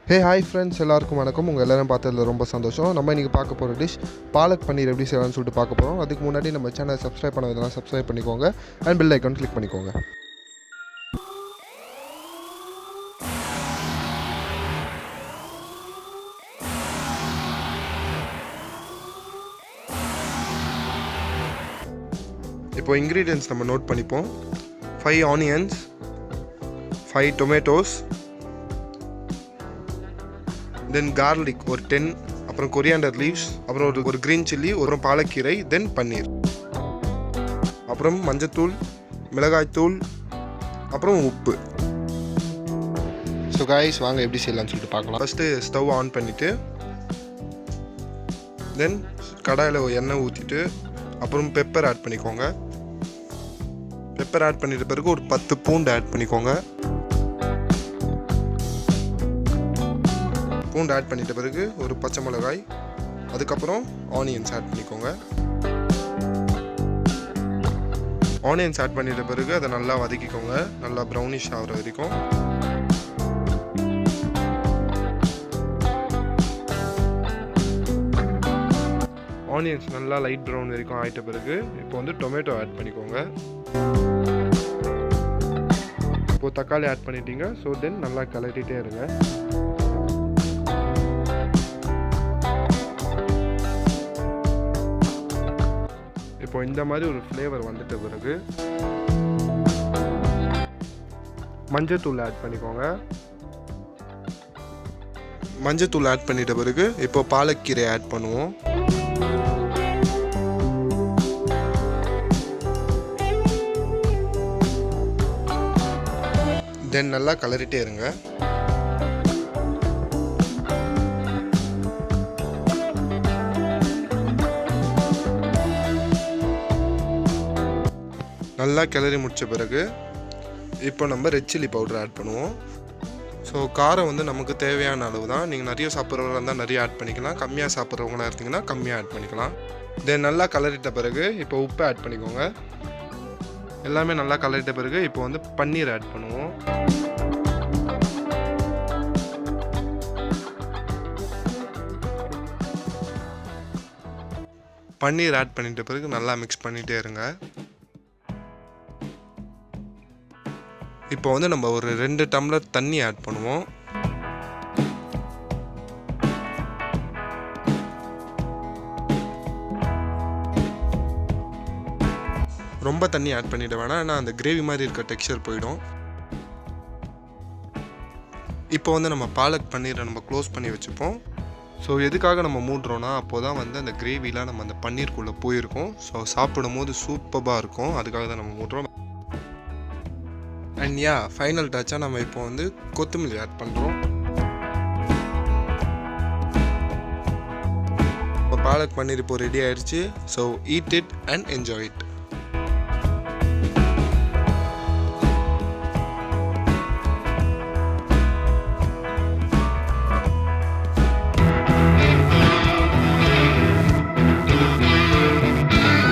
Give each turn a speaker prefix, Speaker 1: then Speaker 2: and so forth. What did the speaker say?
Speaker 1: Hey hi friends, எல்லாருக்கும் வணக்கம். உங்கள் எல்லோரும் பார்த்ததில் ரொம்ப சந்தோஷம். நம்ம இன்றைக்கி பார்க்க போகிற டிஷ் பாலக் பன்னீர் எப்படி செய்யலாம்னு சொல்லிட்டு பார்க்க போகிறோம். அதுக்கு முன்னாடி நம்ம சேனலை சப்ஸ்கிரைப் பண்ணதெல்லாம் சப்ஸ்கிரைப் பண்ணிக்கோங்க அண்ட் பெல் ஐக்கான் கிளிக் பண்ணிக்கோங்க. இப்போ இன்க்ரீடியன்ட்ஸ் நம்ம நோட் பண்ணிப்போம். 5 ஆனியன்ஸ், 5 டொமேட்டோஸ், தென் கார்லிக் ஒரு 10, அப்புறம் கொரியாண்டர் லீவ்ஸ், அப்புறம் ஒரு க்ரீன் சில்லி, ஒரு பாலக்கீரை, தென் பன்னீர், அப்புறம் மஞ்சத்தூள், மிளகாய்த்தூள், அப்புறம் உப்பு. ஸோ காய்ஸ், வாங்க எப்படி செய்யலாம்னு சொல்லிட்டு பார்க்கலாம். ஃபஸ்ட்டு ஸ்டவ் ஆன் பண்ணிவிட்டு தென் கடாயில் எண்ணெய் ஊற்றிட்டு அப்புறம் பெப்பர் ஆட் பண்ணிக்கோங்க. பெப்பர் ஆட் பண்ணிட்ட பிறகு ஒரு 10 பூண்டு ஆட் பண்ணிக்கோங்க. பூண்டு ஆட் பண்ணிட்ட பிறகு ஒரு பச்சை மிளகாய், அதுக்கப்புறம் ஆனியன்ஸ் ஆட் பண்ணிக்கோங்க. ஆனியன்ஸ் ஆட் பண்ணிட்ட பிறகு அதை நல்லா வதக்கிக்கோங்க, நல்லா ப்ரௌனிஷ் ஆகிற வரைக்கும். ஆனியன்ஸ் நல்லா லைட் ப்ரௌன் வரைக்கும் ஆகிட்ட பிறகு இப்போ வந்து டொமேட்டோ ஆட் பண்ணிக்கோங்க. இப்போது தக்காளி ஆட் பண்ணிட்டீங்க. ஸோ தென் நல்லா கிளறிட்டே இருங்க. இப்போ இந்த மாதிரி ஒரு ஃப்ளேவர் வந்துட்ட பிறகு மஞ்சத்தூள் ஆட் பண்ணிக்கோங்க. மஞ்சத்தூள் ஆட் பண்ணிட்ட பிறகு இப்போ பாலக்கீரை ஆட் பண்ணுவோம். தென் நல்லா கலரிட்டே இருங்க. நல்லா கிளறி முடித்த பிறகு இப்போ நம்ம ரெட் சில்லி பவுடர் ஆட் பண்ணுவோம். ஸோ காரம் வந்து நமக்கு தேவையான அளவு தான். நீங்கள் நிறைய சாப்பிட்றவங்களா இருந்தால் நிறைய ஆட் பண்ணிக்கலாம், கம்மியாக சாப்பிட்றவங்களா இருந்தீங்கன்னா கம்மியாக ஆட் பண்ணிக்கலாம். தென் நல்லா கலரிட்ட பிறகு இப்போ உப்பு ஆட் பண்ணிக்கோங்க. எல்லாமே நல்லா கலரிட்ட பிறகு இப்போ வந்து பன்னீர் ஆட் பண்ணுவோம். பன்னீர் ஆட் பண்ணிட்ட பிறகு நல்லா மிக்ஸ் பண்ணிகிட்டே இருங்க. இப்போ வந்து நம்ம ஒரு 2 டம்ளர் தண்ணி ஆட் பண்ணுவோம். ரொம்ப தண்ணி ஆட் பண்ணிட வேணாம், ஏன்னா அந்த கிரேவி மாதிரி இருக்க டெக்ஸ்சர் போயிடும். இப்போ வந்து நம்ம பாலக் பன்னீரை நம்ம க்ளோஸ் பண்ணி வச்சுப்போம். ஸோ எதுக்காக நம்ம மூடுறோன்னா அப்போ தான் வந்து அந்த கிரேவிலாம் நம்ம அந்த பன்னீருக்குள்ளே போயிருக்கும். ஸோ சாப்பிடும் போது சூப்பராக இருக்கும், அதுக்காக தான் நம்ம மூடுறோம். அண்ட் ஃபைனல் டச்சாக நம்ம இப்போ வந்து கொத்தமல்லி ஆட் பண்ணுறோம். இப்போ பாலக் பன்னீர் இப்போ ரெடி ஆயிடுச்சு. So eat it and enjoy it.